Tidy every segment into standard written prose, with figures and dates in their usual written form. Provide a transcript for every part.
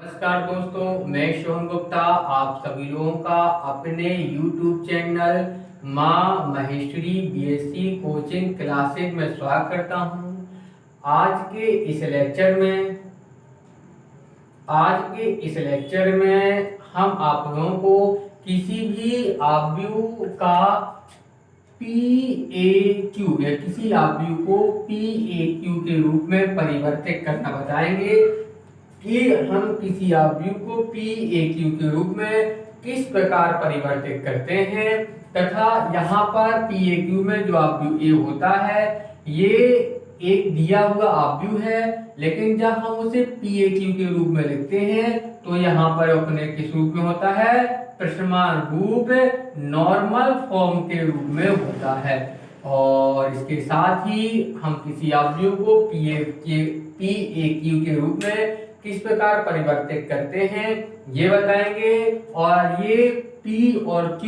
नमस्कार दोस्तों, मैं शिवम गुप्ता आप सभी लोगों का अपने YouTube चैनल माँ महेश्वरी बीएससी कोचिंग क्लासेज में स्वागत करता हूँ। आज के इस लेक्चर में हम आप लोगों को किसी भी आव्यूह का PAQ या किसी आव्यूह को PAQ के रूप में परिवर्तित करना बताएंगे कि हम किसी आव्यूह को PAQ के रूप में किस प्रकार परिवर्तित करते हैं तथा यहाँ पर PAQ में जो आव्यूह A होता है ये एक दिया हुआ आव्यूह है, लेकिन जब हम उसे PAQ के रूप में लिखते हैं तो यहाँ पर अपने किस रूप में होता है, प्रश्नमान रूप नॉर्मल फॉर्म के रूप में होता है। और इसके साथ ही हम किसी आव्यूह को PAQ के रूप में किस प्रकार परिवर्तित करते हैं ये बताएंगे। और ये P और Q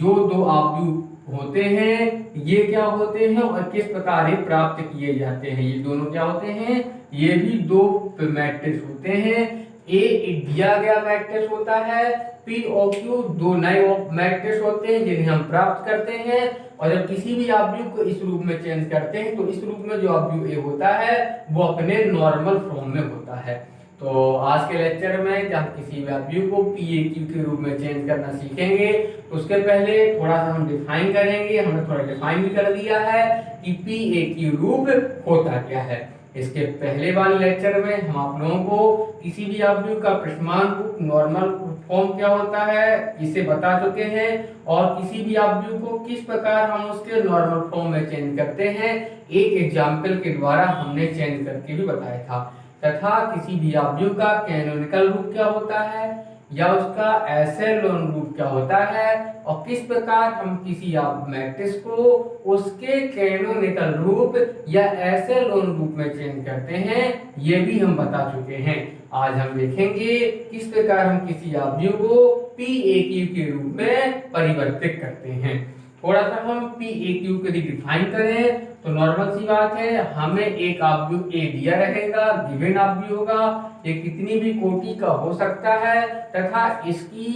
जो दो आव्यूह होते हैं ये क्या होते हैं और किस प्रकार ये प्राप्त किए जाते हैं। ये दोनों क्या होते हैं, ये भी दो मैट्रिक्स होते हैं। A एक दिया गया मैट्रिक्स होता है, P और Q दो नए मैट्रिक्स होते हैं जिन्हें हम प्राप्त करते हैं। और जब किसी भी आव्यूह को इस रूप में चेंज करते हैं तो इस रूप में जो आव्यूह A होता है वो अपने नॉर्मल फॉर्म में होता है। तो आज के लेक्चर में जब किसी भी आव्यूह को PAQ के रूप में चेंज करना सीखेंगे तो उसके पहले थोड़ा सा हम डिफाइन करेंगे। हमने थोड़ा डिफाइन भी कर दिया है कि PAQ रूप होता क्या है। इसके पहले वाले लेक्चर में हम आप लोगों को किसी भी आव्यूह का प्रश्नमान रूप नॉर्मल फॉर्म क्या होता है इसे बता चुके हैं, और किसी भी आव्यूह को किस प्रकार हम उसके नॉर्मल फॉर्म में चेंज करते हैं एक एग्जाम्पल के द्वारा हमने चेंज करके भी बताया था। तथा किसी भी आव्यूह का कैनोनिकल रूप क्या होता है या उसका एशेलोन रूप क्या होता है, और किस प्रकार हम किसी मैट्रिक्स को उसके कैनोनिकल रूप या एशेलोन रूप में चेंज करते हैं ये भी हम बता चुके हैं। आज हम देखेंगे किस प्रकार हम किसी आव्यूह को PAQ के रूप में परिवर्तित करते हैं। थोड़ा सा हम PAQ को डिफाइन करें तो नॉर्मल सी बात है, हमें एक आव्यूह A दिया रहेगा, गिवन आव्यूह होगा, ये कितनी भी कोटि का हो सकता है तथा इसकी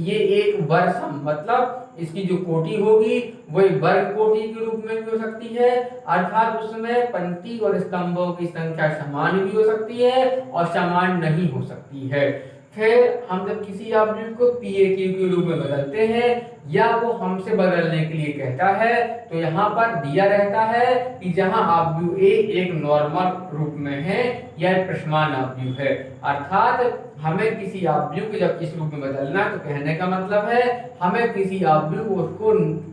ये एक वर्ग सम मतलब इसकी जो कोटि होगी वो एक वर्ग कोटि के रूप में भी हो सकती है, अर्थात उसमें पंक्ति और स्तंभों की संख्या समान भी हो सकती है और समान नहीं हो सकती है। फिर हम जब किसी आव्यूह को PAQ के रूप में बदलते हैं या वो हमसे बदलने के लिए कहता है तो यहाँ पर दिया रहता है कि जहाँ आव्यूह A एक नॉर्मल रूप में है या प्रश्नमान आव्यूह है, अर्थात हमें किसी आव्यूह को जब इस रूप में बदलना है तो कहने का मतलब है हमें किसी आव्यूह को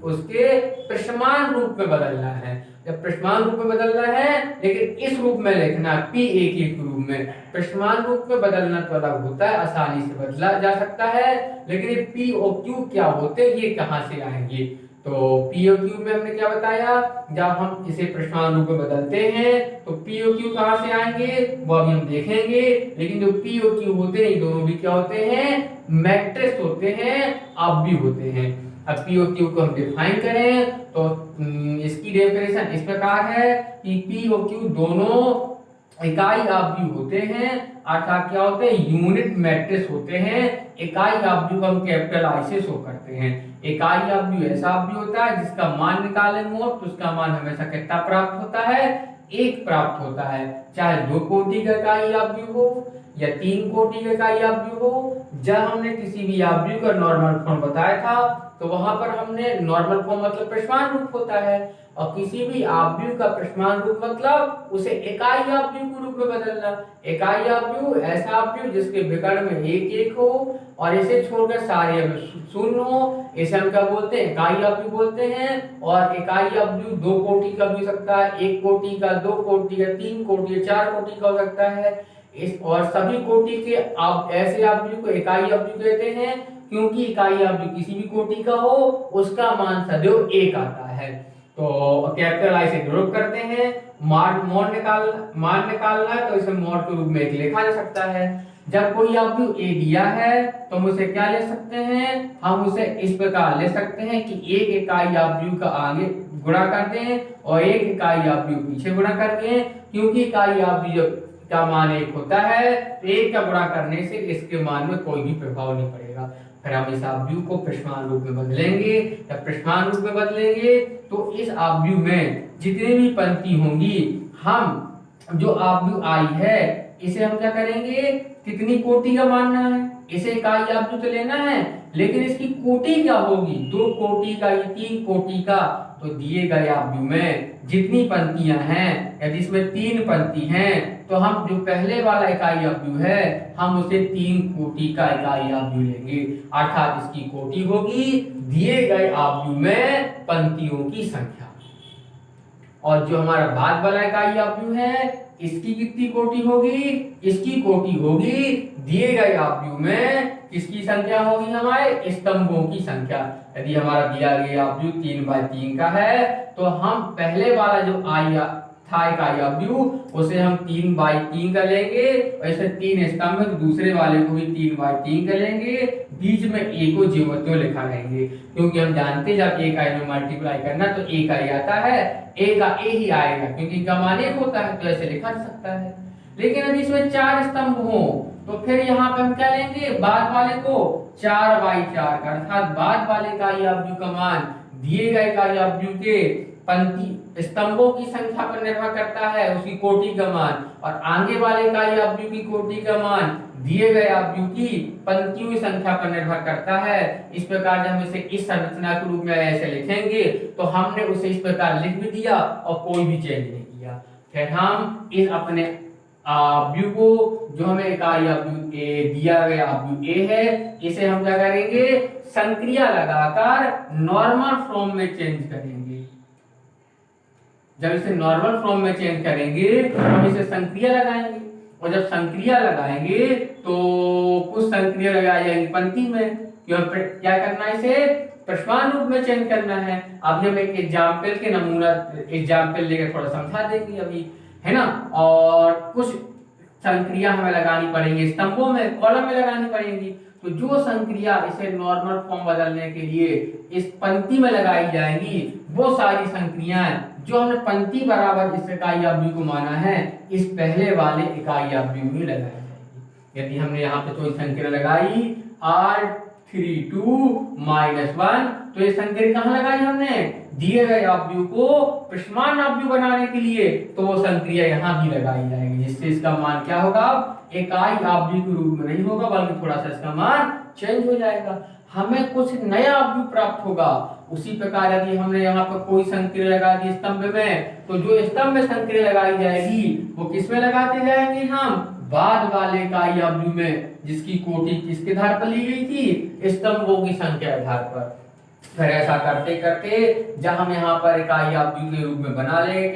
उसके प्रश्नमान रूप में बदलना है। जब प्रश्नमान रूप में बदलना है लेकिन इस रूप में लिखना है PAQ के रूप में। प्रश्नमान रूप में बदलना तो अलग होता है, आसानी से बदला जा सकता है, लेकिन ये P और Q क्या होते हैं ये कहाँ से आएंगे। तो P और Q में हमने क्या बताया, जब हम इसे प्रश्नमान रूप में बदलते हैं तो P और Q कहाँ से आएंगे वो अभी हम देखेंगे। लेकिन जो P और Q होते हैं दोनों भी क्या होते हैं, मैट्रिक्स होते हैं, आव्यूह होते हैं। अब P और Q को हम डिफाइन करें तो इसकी डेफिनेशन इस प्रकार है कि P और Q दोनों इकाई आव्यूह होते हैं, अर्थात क्या होते हैं, यूनिट मैट्रिक्स होते हैं। इकाई आव्यूह हम कैपिटल I से शो करते हैं। इकाई आव्यूह ऐसा आव्यूह होता है जिसका मान निकालेंगे तो उसका मान हमेशा कितना प्राप्त होता है, एक प्राप्त होता है, चाहे दो कोटि का इकाई आव्यूह हो या तीन कोटि का इकाई आव्यूह हो। जब हमने किसी भी आव्यूह का नॉर्मल फॉर्म बताया था तो वहां पर हमने नॉर्मल फॉर्म मतलब प्रश्नमान रूप होता है, और किसी भी आव्यूह का प्रश्नमान रूप मतलब उसे इकाई आव्यूह के रूप में बदलना। इकाई आव्यूह ऐसा आव्यूह जिसके विकर्ण में एक एक हो और इसे छोड़कर सारे शून्य हो, इसे हम क्या बोलते हैं, इकाई आव्यूह बोलते हैं। और इकाई आव्यूह दो कोटि का भी हो सकता है, एक कोटि का, दो कोटि का, तीन कोटि का, चार कोटि का हो सकता है। इस और सभी कोटि के ऐसे आव्यूह को इकाई आव्यूह कहते हैं, क्योंकि इकाई आव्यूह किसी भी कोटि का हो उसका मान सदैव एक आता है। तो कैपिटल I से ग्रुप करते हैं, मान निकालना है तो इसे मॉड के रूप में एक लिखा जा सकता है। जब कोई आव्यूह A दिया है तो हम उसे क्या ले सकते हैं, हम उसे इस प्रकार ले सकते हैं कि एक इकाई आव्यूह का आगे गुणा कर दें और एक इकाई आव्यूह पीछे गुणा कर दें, क्योंकि इकाई आव्यूह का मान 1 होता है, तो 1 का गुणा करने से इसके मान में कोई भी प्रभाव नहीं पड़ेगा। फिर हम इस आव्यूह को पृष्ठमान रूप में बदलेंगे। जब पृष्ठमान रूप में बदलेंगे तो इस आव्यूह में जितनी भी पंक्ति होंगी, हम जो आव्यूह आई है इसे हम क्या करेंगे, कितनी कोटि का मानना है, इसे इकाई आव्यूह तो लेना है, लेकिन इसकी कोटि क्या होगी, 2 कोटि का या 3 कोटि का। तो दिए गए आव्यूह में जितनी पंक्तियां हैं, यदि इसमें 3 पंक्ति हैं, तो हम जो पहले वाला इकाई आव्यूह है हम उसे 3 कोटि का इकाई आव्यूह लेंगे, अर्थात इसकी कोटि होगी दिए गए आव्यूह में पंक्तियों की संख्या। और जो हमारा बाद वाला इकाई आव्यूह है इसकी कितनी कोटि होगी, इसकी कोटि होगी दिए गए आव्यूह में किसकी संख्या होगी, हमारे स्तंभों की संख्या। यदि हमारा दिया गया आव्यूह 3/3 का है तो हम पहले वाला जो था इकाई आव्यूह उसे हम 3/3 का लेंगे, और ऐसे 3 स्तंभ है तो दूसरे वाले को भी 3/3 का लेंगे, बीच में ए को ज्यों त्यों लिखा रहेंगे, क्योंकि हम जानते हैं जब एक आई में मल्टीप्लाई करना तो एक आई आता है, ए का ए ही आएगा, क्योंकि इनका मान 1 होता है तो ऐसे लिखा जा सकता है। लेकिन यदि इसमें 4 स्तंभ हो तो फिर यहाँ पे हम क्या लेंगे, बाद वाले को 4/4 का, अर्थात बाद वाले इकाई आव्यूह का मान दिए गए इकाई आव्यूह के पंक्ति स्तंभों की संख्या पर निर्भर करता है, उसकी कोटि का मान, और आगे वाले इकाई आव्यूह की कोटि का मान दिए गए आव्यूह की पंक्तियों की संख्या पर निर्भर करता है। इस प्रकार जब हम इसे इस संरचना के रूप में ऐसे लिखेंगे तो हमने उसे इस प्रकार लिख भी दिया और कोई भी चेंज नहीं किया। फिर हम इस अपने आव्यूह को, जो हमें इकाई आव्यूह ए दिया गया आव्यूह ए है, इसे हम क्या करेंगे, संक्रिया लगाकर नॉर्मल फॉर्म में चेंज करेंगे। जब इसे नॉर्मल फॉर्म में चेंज करेंगे तो हम इसे संक्रिया लगाएंगे, और जब संक्रिया लगाएंगे तो कुछ संक्रिया लगाई जाएंगी पंक्ति में, क्या करना है, इसे पृष्ठमान रूप में चेंज करना है। अभी हम एक एग्जाम्पल के नमूना एग्जाम्पल लेकर थोड़ा समझा देंगे अभी, है ना। और कुछ संक्रिया हमें लगानी पड़ेंगी स्तंभों में, कॉलम में लगानी पड़ेंगी। तो जो संक्रिया इसे नॉर्मल फॉर्म बदलने के लिए इस पंक्ति में लगाई जाएंगी, वो सारी संक्रियाएं जो हमने पंक्ति बराबर इस इकाई आव्यूह को माना है, इस पहले वाले इकाई आव्यूह में लगाई जाएगी। यदि हमने यहाँ पे कोई संक्रिया लगाई r32-1, तो ये संक्रिया कहाँ लगाई हमने, दिए गए आव्यूह को पृष्ठमान आव्यूह बनाने के लिए, तो वो संक्रिया यहाँ भी लगाई जाएगी, जिससे इसका मान क्या होगा, इकाई आव्यूह के रूप में नहीं होगा, बल्कि थोड़ा सा इसका मान चेंज हो जाएगा, हमें कुछ नया आव्यूह प्राप्त होगा। उसी प्रकार यदि हमने यहाँ पर कोई संक्रिया लगा दी स्तंभ में, तो जो स्तंभ में संक्रिया लगाई जाएगी वो किस में लगाते जाएंगे, हम बाद वाले इकाई आव्यूह में, जिसकी कोटि किसके आधार पर ली गई थी, स्तंभों की संख्या आधार पर। फिर ऐसा करते करते जब हम यहाँ पर इकाई आव्यूह के रूप में बना लेंगे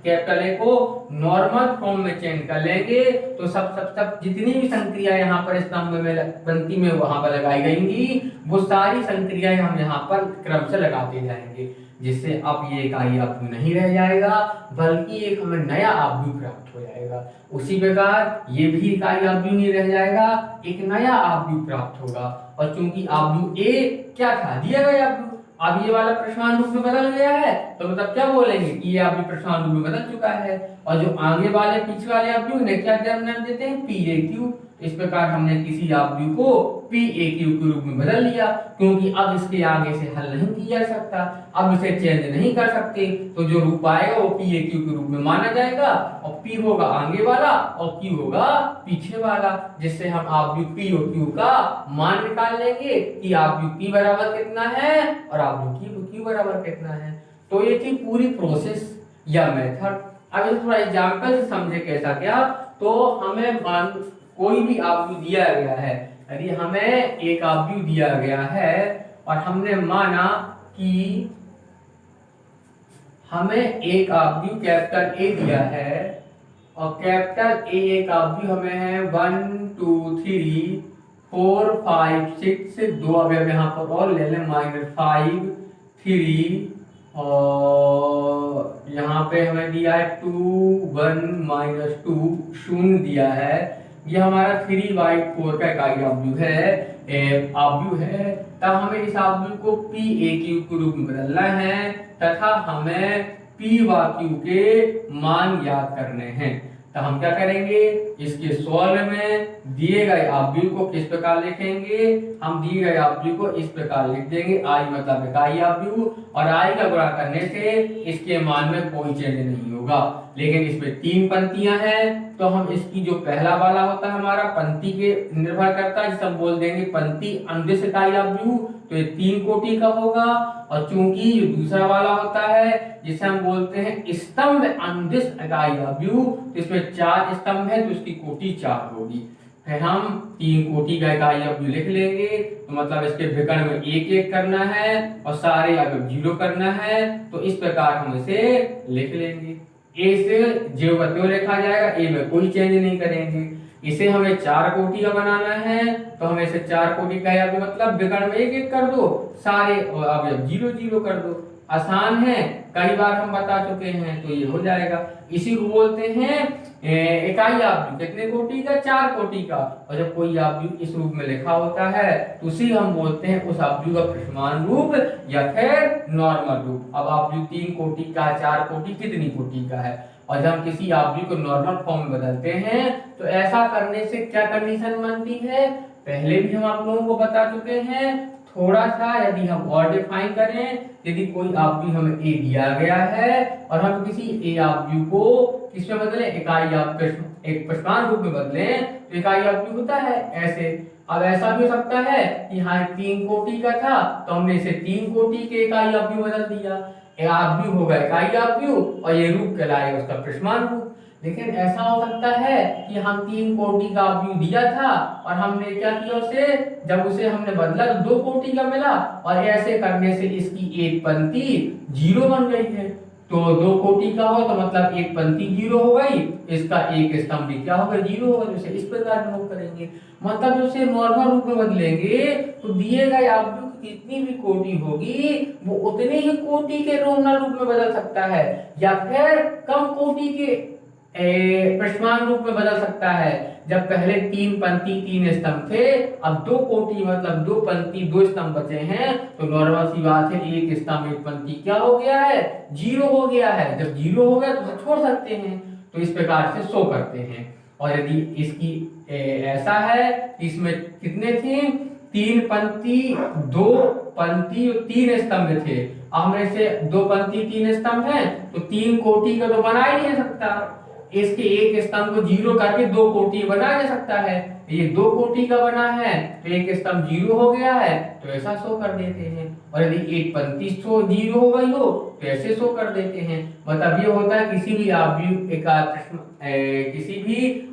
कैपिटल ए को नॉर्मल फॉर्म में चेंज कर लेंगे, तो सब जितनी भी संक्रिया यहाँ पर स्तंभ में पंक्ति में वहां पर लगाई गईंगी, वो सारी संक्रियाएं हम यहाँ पर क्रम से लगाते जाएंगे, जिससे अब ये इकाई आव्यूह नहीं रह जाएगा, बल्कि एक हमें नया आव्यूह प्राप्त हो जाएगा। उसी प्रकार ये भी इकाई आव्यूह नहीं रह जाएगा, एक नया आव्यूह प्राप्त होगा। और चूंकि आव्यूह ए क्या था, दिया गया आव्यूह, अब ये वाला पृष्ठमान रूप में बदल गया है, तो मतलब क्या बोलेंगे कि ये आव्यूह पृष्ठमान रूप में बदल चुका है। और जो आगे वाले पीछे वाले आव्यूह ने क्या नाम देते हैं, PAQ। इस प्रकार हमने किसी आव्यूह को PAQ के रूप में बदल लिया, क्योंकि अब इसके आगे से हल नहीं किया जा सकता, अब इसे चेंज नहीं कर सकते, तो जो रूप आएगा वो PAQ के रूप में माना जाएगा, और P होगा आगे वाला और Q होगा पीछे वाला, जिससे हम आव्यूह P और Q का मान निकाल लेंगे कि आव्यूह P बराबर कितना है और आव्यूह Q बराबर कितना है। तो ये थी पूरी प्रोसेस या मेथड। अब इसे थोड़ा एग्जाम्पल से समझे कैसा क्या। तो हमें कोई भी आव्यूह दिया गया है, यदि हमें एक आव्यूह दिया गया है और हमने माना कि हमें एक आव्यूह कैपिटल ए दिया है, और कैपिटल ए एक आव्यूह हमें है 1 2 3 4 5 6 2, अब हम यहाँ पर और ले लें -5 3, और यहाँ पे हमें दिया है 2 1 -2 शून्य दिया है। ये हमारा 3/4 का इकाई आव्यूह है। तब हमें इस आव्यूह को PAQ के रूप में बदलना है, तथा हमें P व Q के मान याद करने हैं। तो हम क्या करेंगे, इसके सॉल्व में दिए गए आव्यूह को किस प्रकार लिखेंगे, हम दिए गए आव्यूह को इस प्रकार लिख देंगे, i मतलब इकाई आव्यूह, और i का गुणा करने से इसके मान में कोई चेंज नहीं होगा। लेकिन इसमें 3 पंक्तियां हैं, तो हम इसकी जो पहला वाला होता है हमारा पंक्ति के निर्भर करता है, जिसे हम बोल देंगे पंक्ति अनुदिश इकाई आव्यूह, तो ये 3 कोटि का होगा। और चूंकि जो दूसरा वाला होता है जिसे हम बोलते हैं स्तंभ अनुदिश इकाई आव्यूह, तो इसमें 4 स्तंभ है, तो इसकी कोटि 4 होगी। फिर हम 3 कोटि का इकाई आव्यूह लिख लेंगे, तो मतलब इसके विकर्ण में एक एक करना है और सारे अगर 0 करना है, तो इस प्रकार हम इसे लिख लेंगे। ए से जो त्यों लिखा जाएगा, ए में कोई चेंज नहीं करेंगे। इसे हमें 4 कोटि का बनाना है, तो हमें इसे 4 कोटि का या मतलब विकर्ण में एक एक कर दो, सारे अब 0 0 कर दो। आसान है, कई बार हम बता चुके हैं, तो ये हो जाएगा। इसी को बोलते हैं इकाई आव्यूह। कितने कोटि का, 4 कोटि का। और जब कोई आव्यूह इस रूप में लिखा होता है, तो उसी हम बोलते हैं उस आव्यूह का प्रश्नमान रूप या फिर नॉर्मल रूप। अब आव्यूह 3 कोटि का, 4 कोटि कितनी कोटि का है, और जब हम किसी आव्यूह को नॉर्मल फॉर्म में बदलते हैं, तो ऐसा करने से क्या कंडीशन बनती है, पहले भी हम आप लोगों को बता चुके हैं। थोड़ा सा यदि हम और डिफाइन करें, यदि कोई आव्यूह हमें ए दिया गया है और हम किसी ए आव्यूह को किसमें बदले, इकाई आव्यूह एक प्रश्नमान रूप में बदले, तो इकाई आव्यूह होता है ऐसे। अब ऐसा भी हो सकता है कि यहाँ 3 कोटि का था, तो हमने इसे 3 कोटि के इकाई आव्यूह बदल दिया, आव्यूह होगा इकाई आव्यूह और ये रूप कहलाएगा उसका प्रश्नमान रूप। लेकिन ऐसा हो सकता है कि हम 3 कोटि का आव्यूह दिया था और हमने क्या किया, उसे जब उसे हमने बदला तो 2 कोटि का मिला, और ऐसे करने से इसकी एक पंक्ति 0 बन गई है। तो 2 कोटि का हो तो मतलब एक पंक्ति 0 हो गई, इसका एक स्तंभ भी क्या होगा, 0 होगा। जैसे इस प्रकार नोट करेंगे, मतलब उसे नॉर्मल रूप में बदलेंगे तो दिए गए आव्यूह जितनी भी कोटि होगी वो उतने ही कोटि के नॉर्मल रूप में बदल सकता है, या फिर कम कोटि के प्रश्नमान रूप में बदल सकता है। जब पहले 3 पंक्ति 3 स्तंभ थे, अब 2 कोटि मतलब 2 पंक्ति 2 स्तंभ बचे हैं, तो नॉर्मल सी बात है, एक स्तंभ एक पंक्ति क्या हो गया है, 0 हो गया है। जब 0 हो गया तो छोड़ सकते हैं, तो इस प्रकार से शो करते हैं। और यदि इसकी ऐसा है, इसमें कितने थे, 3 पंक्ति 2 पंक्ति और 3 स्तंभ थे। अब हमने से 2 पंक्ति 3 स्तंभ है, तो 3 कोटि का तो बना ही नहीं सकता, इसके एक स्तंभ को 0 करके 2 कोटि बनाया जा सकता है। ये 2 कोटि का बना है, तो एक स्तंभ 0 हो गया है, तो ऐसा शो कर देते हैं। और यदि एक पंक्ति 0 हो गई हो, तो ऐसे शो कर देते हैं। मतलब ये होता है किसी भी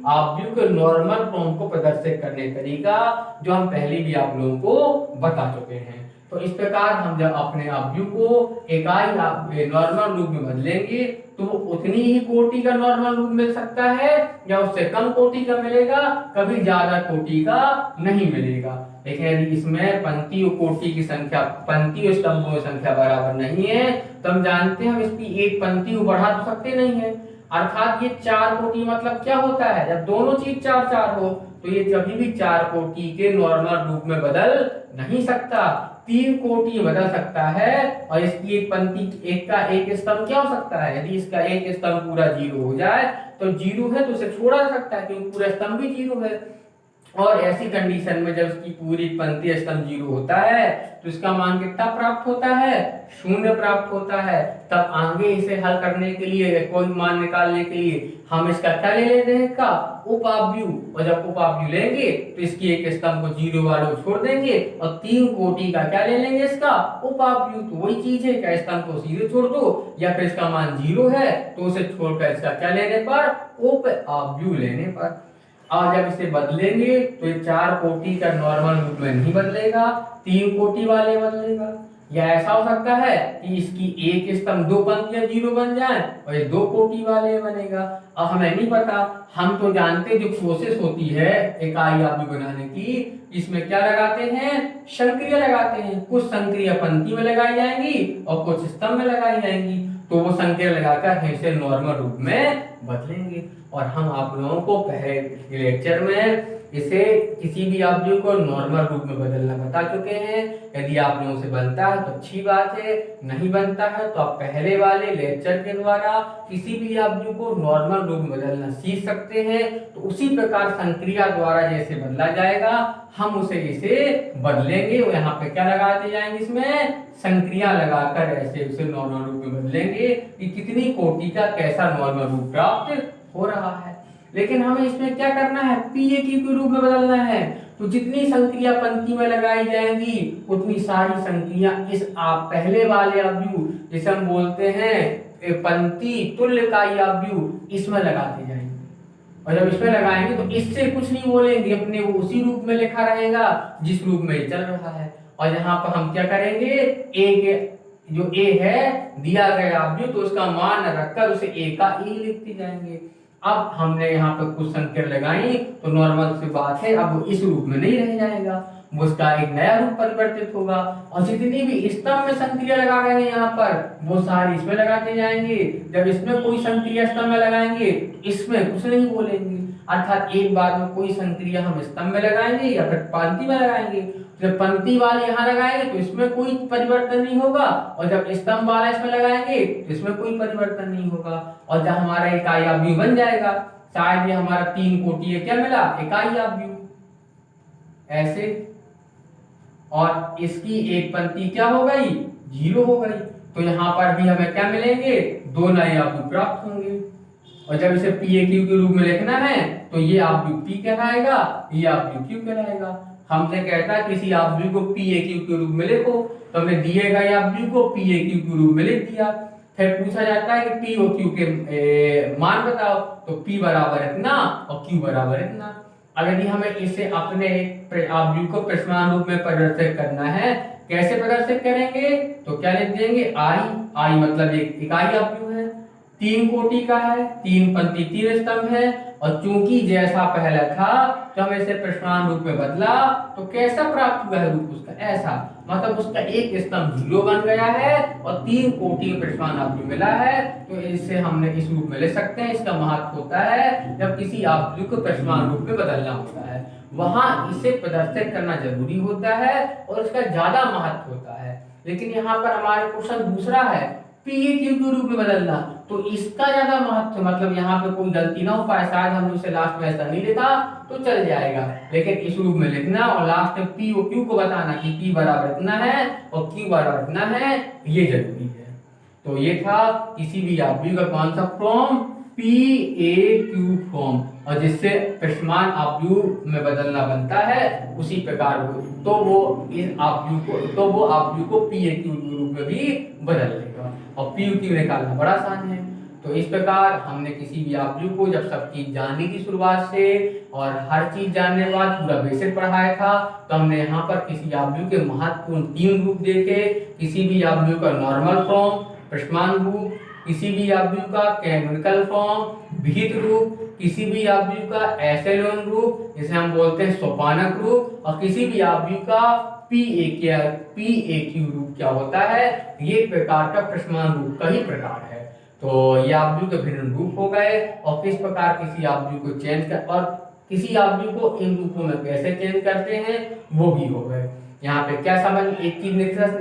आव्यूह के नॉर्मल फॉर्म को प्रदर्शित करने का तरीका, जो हम पहले भी आप लोगों को बता चुके हैं। तो इस प्रकार हम जब अपने आव्यूह को इकाई नॉर्मल रूप में बदलेंगे, तो उतनी ही कोटि का नॉर्मल रूप मिल सकता है, या उससे कम कोटि का मिलेगा, कभी ज्यादा कोटि का नहीं मिलेगा। लेकिन यदि इसमें पंक्ति और कोटि की संख्या, पंक्ति और स्तंभों की संख्या बराबर नहीं है, तो हम जानते हैं हम इसकी एक पंक्ति को बढ़ा तो सकते नहीं है। अर्थात ये 4 कोटि मतलब क्या होता है, जब दोनों चीज 4 4 हो, तो ये कभी भी 4 कोटि के नॉर्मल रूप में बदल नहीं सकता, 3 कोटि बदल सकता है। और इसकी एक पंक्ति एक का एक स्तंभ क्या हो सकता है, यदि इसका एक स्तंभ पूरा 0 हो जाए, तो 0 है तो उसे छोड़ा जा सकता है, क्योंकि पूरा स्तंभ भी 0 है। और ऐसी कंडीशन में जब इसकी पूरी पंक्ति स्तंभ 0 होता है, तो इसका मान कितना प्राप्त होता है, 0 प्राप्त होता है। तब आगे इसे हल करने के लिए, कोई मान निकालने के लिए हम इसका क्या ले लेते हैं, इसका उपाव्यूह। और जब उपाव्यूह लेंगे तो इसकी एक स्तंभ को 0 वालों छोड़ देंगे और 3 कोटि का क्या ले लेंगे, इसका उपाव्यूह। तो वही चीज है, क्या स्तंभ को 0 छोड़ दो, या फिर इसका मान 0 है तो उसे छोड़कर इसका क्या लेने पर, उपाव्यूह लेने पर। और जब इसे बदलेंगे तो ये 4 कोटि का नॉर्मल रूप में नहीं बदलेगा, 3 कोटि वाले बदलेगा। या ऐसा हो सकता है कि इसकी एक स्तंभ 2 पंक्तियां 0 बन जाएं और ये 2 कोटि वाले बनेगा। अब हमें नहीं पता, हम तो जानते जो प्रोसेस होती है इकाई आव्यूह बनाने की, इसमें क्या लगाते हैं, संक्रिया लगाते हैं। कुछ संक्रिया पंक्ति में लगाई जाएंगी और कुछ स्तंभ में लगाई जाएंगी, तो वो संक्रिया लगाकर इसे नॉर्मल रूप में बदलेंगे। और हम आप लोगों को पहले लेक्चर में इसे किसी भी अवयव को नॉर्मल रूप में बदलना बता चुके हैं। यदि आप लोगों से बनता है तो अच्छी बात है, नहीं बनता है तो आप पहले वाले लेक्चर के द्वारा किसी भी अवयव को नॉर्मल रूप में बदलना सीख सकते हैं। तो उसी प्रकार संक्रिया द्वारा जैसे बदला जाएगा हम उसे इसे बदलेंगे और यहाँ पे क्या लगाते जाएंगे, इसमें संक्रिया लगाकर ऐसे उसे नॉर्मल रूप में बदलेंगे कि कितनी कोटि का कैसा नॉर्मल रूप प्राप्त हो रहा है। लेकिन हमें इसमें क्या करना है, PAQ के रूप में बदलना है। तो जितनी संक्रिया पंक्ति में लगाई जाएंगी उतनी सारी संक्रिया इस आप पहले वाले अवयव जिसे हम बोलते हैं पंक्ति तुल्य का अवयव इसमें लगाते जाएंगे। और जब इसमें लगाएंगे तो इससे कुछ नहीं बोलेंगे, अपने वो उसी रूप में लिखा रहेगा जिस रूप में चल रहा है। और यहाँ पर हम क्या करेंगे, जो A है दिया गया अवयव तो उसका मान रखकर उसे A का E लिखते जाएंगे। अब हमने यहाँ पर कुछ संख्या लगाई तो नॉर्मल सी बात है, अब वो इस रूप में नहीं रह जाएगा, वो उसका एक नया रूप परिवर्तित होगा। और जितनी भी स्तंभ में संक्रिया लगा रहे हैं यहाँ पर वो सारी इसमें लगाते जाएंगे। जब इसमें कोई संक्रिया स्तंभ में लगाएंगे तो इसमें कुछ नहीं बोलेंगे, अर्थात एक बार में कोई संक्रिया हम स्तंभ में लगाएंगे या फिर पंक्ति में लगाएंगे। जब पंक्ति वाले यहाँ लगाएंगे तो इसमें कोई परिवर्तन नहीं होगा, और जब स्तंभ वाला इसमें लगाएंगे तो इसमें कोई परिवर्तन नहीं होगा। और जब हमारा इकाई अवयव बन जाएगा, शायद ये हमारा 3 कोटि क्या मिला, इकाई अवयव ऐसे, और इसकी एक पंक्ति क्या हो गई, 0 हो गई। तो यहाँ पर भी हमें क्या मिलेंगे, 2 नए अवयव प्राप्त होंगे। और जब इसे PAQ के रूप में लिखना है तो ये अवयव P कहलाएगा, ये अवयव Q कहलाएगा। हमसे कहता है किसी अवयव को PAQ के रूप में लिखो, तो हमने दिए गए अवयव को PAQ के रूप में लिख दिया। फिर पूछा जाता है कि P और Q के मान बताओ, तो P बराबर इतना और Q बराबर इतना। अब यदि हमें इसे अपने अवयव को परिमाण रूप में परिवर्तित करना है, कैसे प्रदर्शित करेंगे, तो क्या लिख देंगे, I मतलब एक इकाई अवयव है, 3 कोटि का है, 3 पंक्ति 3 स्तंभ है। और चूंकि जैसा पहला था तो हम इसे परिमाण रूप में बदला तो कैसा प्राप्त हुआ है रूप उसका, ऐसा, मतलब उसका एक स्तंभ 0 बन गया है और 3 कोटि में परिमाण अवयव मिला है। तो इसे हमने इस रूप में ले सकते हैं। इसका महत्व होता है जब किसी अवयव को परिमाण रूप में बदलना होता है, वहां इसे प्रदर्शित करना जरूरी होता है और इसका ज्यादा महत्व होता है। लेकिन यहाँ पर हमारा क्वेश्चन दूसरा है, PAQ के रूप में बदलना, तो इसका ज्यादा महत्व, मतलब यहाँ पे कोई गलती ना हो पाए, शायद हमने उसे लास्ट में ऐसा नहीं लिखा तो चल जाएगा, लेकिन इस रूप में लिखना और लास्ट में P और Q को बताना कि P बराबर इतना है और Q बराबर इतना है, ये जरूरी है। तो ये था किसी भी अवयव का कौन सा फॉर्म, PAQ फॉर्म, और जिससे परिमाण अवयव में बदलना बनता है उसी प्रकार तो वो अवयव को PAQ के रूप में भी बदल लेगा। और PAQ निकालना बड़ा आसान है। तो इस प्रकार हमने किसी भी अवयव को जब सब चीज जानने की शुरुआत से और हर चीज जानने के बाद पूरा बेसिक पढ़ाया था, तो हमने यहाँ पर किसी अवयव के महत्वपूर्ण 3 रूप देखे। किसी भी अवयव का नॉर्मल फॉर्म, परिमाण रूप, किसी भी अवयव का कैनोनिकल फॉर्म, विहित रूप, किसी भी अवयव का एशेलोन रूप जिसे हम बोलते हैं सोपानक रूप, और किसी भी अवयव का PAQ रूप क्या होता है, ये प्रकार का परिमाण रूप का ही प्रकार है। तो ये अवयव के भिन्न रूप हो गए और किस प्रकार किसी अवयव को चेंज कर और किसी अवयव को इन रूपों में कैसे चेंज करते हैं वो भी हो गए। यहाँ पे क्या समझ एक चीज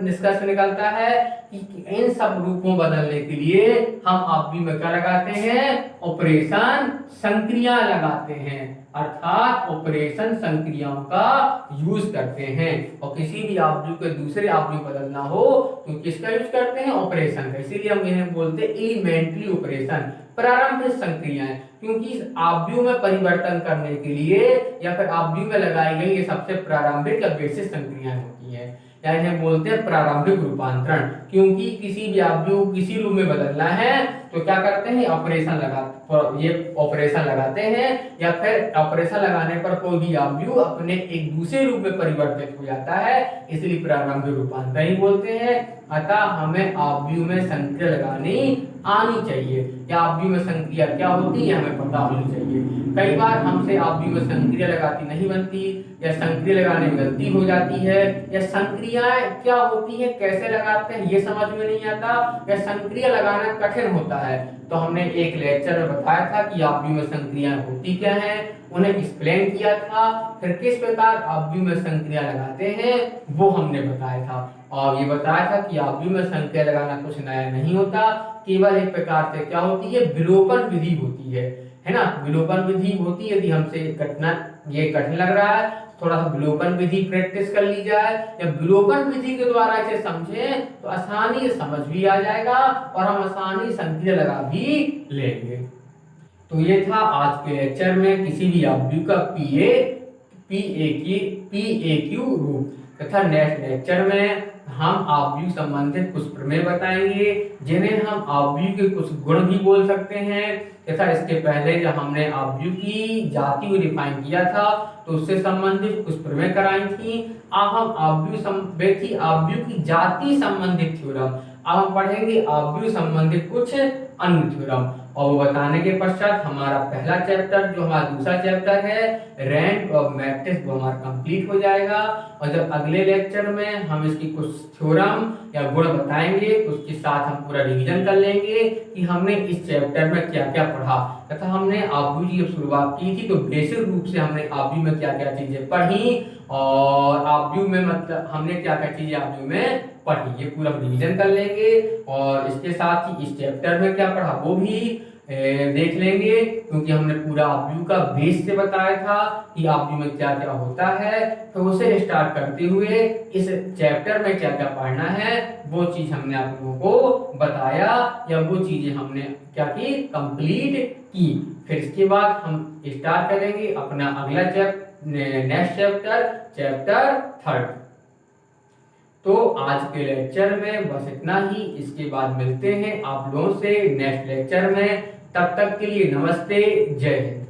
निष्कर्ष निकलता है कि इन सब रूपों बदलने के लिए हम अवयव में क्या लगाते हैं, ऑपरेशन संक्रिया लगाते हैं, अर्थात ऑपरेशन संक्रियाओं का यूज करते हैं। और किसी भी अवयव के दूसरे अवयव बदलना हो तो किसका यूज करते हैं, ऑपरेशन का। इसीलिए हम इन्हें बोलते हैं एलिमेंट्री ऑपरेशन, प्रारंभिक संक्रियाएं, क्योंकि इस अवयव में परिवर्तन करने के लिए या फिर अवयव में लगाई गई ये सबसे प्रारंभिक या बेसिक संक्रियाएं होती है, या इन्हें बोलते हैं प्रारंभिक रूपांतरण। क्योंकि किसी भी अवयव किसी रूप में बदलना है तो क्या करते हैं, ये ऑपरेशन लगाते हैं, या फिर ऑपरेशन लगाने पर कोई भी अवयव अपने एक दूसरे रूप में परिवर्तित हो जाता है, इसलिए प्रारंभिक रूपांतरण ही बोलते हैं। अतः हमें अवयव में संक्रिया लगानी आनी चाहिए, या अवयव में संक्रिया क्या होती है हमें पता होनी चाहिए। कई बार हमसे आव्यूह में संक्रिया लगाती नहीं बनती, या संक्रिया लगाने में गलती हो जाती है, या संक्रियाएं क्या होती है, कैसे लगाते हैं ये समझ में नहीं आता, या संक्रिया लगाना कठिन होता है। तो हमने एक लेक्चर में बताया था कि आव्यूह में संक्रियाएं होती क्या हैं, उन्हें एक्सप्लेन किया था। फिर किस प्रकार आव्यूह में संक्रिया लगाते हैं वो हमने बताया था, और ये बताया था कि आव्यूह में संक्रिया लगाना कुछ नया नहीं होता, केवल एक प्रकार से क्या होती है, विलोपन विधि होती है ना। विलोपन विधि होती है, यदि हमसे ये कठिन लग रहा है, थोड़ा सा विलोपन विधि प्रैक्टिस कर ली जाए, या विलोपन विधि के द्वारा इसे समझें तो आसानी से समझ भी आ जाएगा और हम आसानी संक्रिया लगा भी लेंगे। तो ये था आज के लेक्चर में किसी भी आव्यूह का PAQ रूप, तथा नेक्स्ट लेक्चर में हम आव्यूह संबंधित कुछ प्रमेय बताएंगे, जिन्हें हम आव्यूह के कुछ गुण भी बोल सकते हैं। तथा इसके पहले जब हमने आव्यूह की जाति को डिफाइन किया था तो उससे संबंधित कुछ प्रमेय कराई थी। अब हम आव्यूह की जाति संबंधित थ्योरम, अब हम पढ़ेंगे आव्यूह संबंधित कुछ अन्य थ्योरम, और वो बताने के पश्चात हमारा पहला चैप्टर, जो हमारा दूसरा चैप्टर है रैंक ऑफ मैट्रिक्स, वो हमारा कंप्लीट हो जाएगा। और जब अगले लेक्चर में हम इसकी कुछ थ्योरम या गुण बताएंगे तो उसके साथ हम पूरा रिवीजन कर लेंगे कि हमने इस चैप्टर में क्या क्या पढ़ा, तथा हमने आव्यूह की जब शुरुआत की थी तो बेसिक रूप से हमने आव्यूह में क्या क्या चीजें पढ़ी, और आव्यूह में मतलब हमने क्या क्या चीजें आव्यूह में पढ़ी, ये पूरा रिवीजन कर लेंगे। और इसके साथ ही इस चैप्टर में क्या पढ़ा वो भी देख लेंगे, क्योंकि हमने पूरा आव्यूह का बेस से बताया था कि आव्यूह में क्या क्या होता है। तो उसे स्टार्ट करते हुए इस चैप्टर में क्या क्या पढ़ना है वो चीज हमने आप लोगों को बताया, या वो चीजें हमने क्या की, कंप्लीट की। फिर इसके बाद हम स्टार्ट करेंगे अपना अगला नेक्स्ट चैप्टर 3। तो आज के लेक्चर में बस इतना ही, इसके बाद मिलते हैं आप लोगों से नेक्स्ट लेक्चर में। तब तक के लिए नमस्ते, जय हिंद।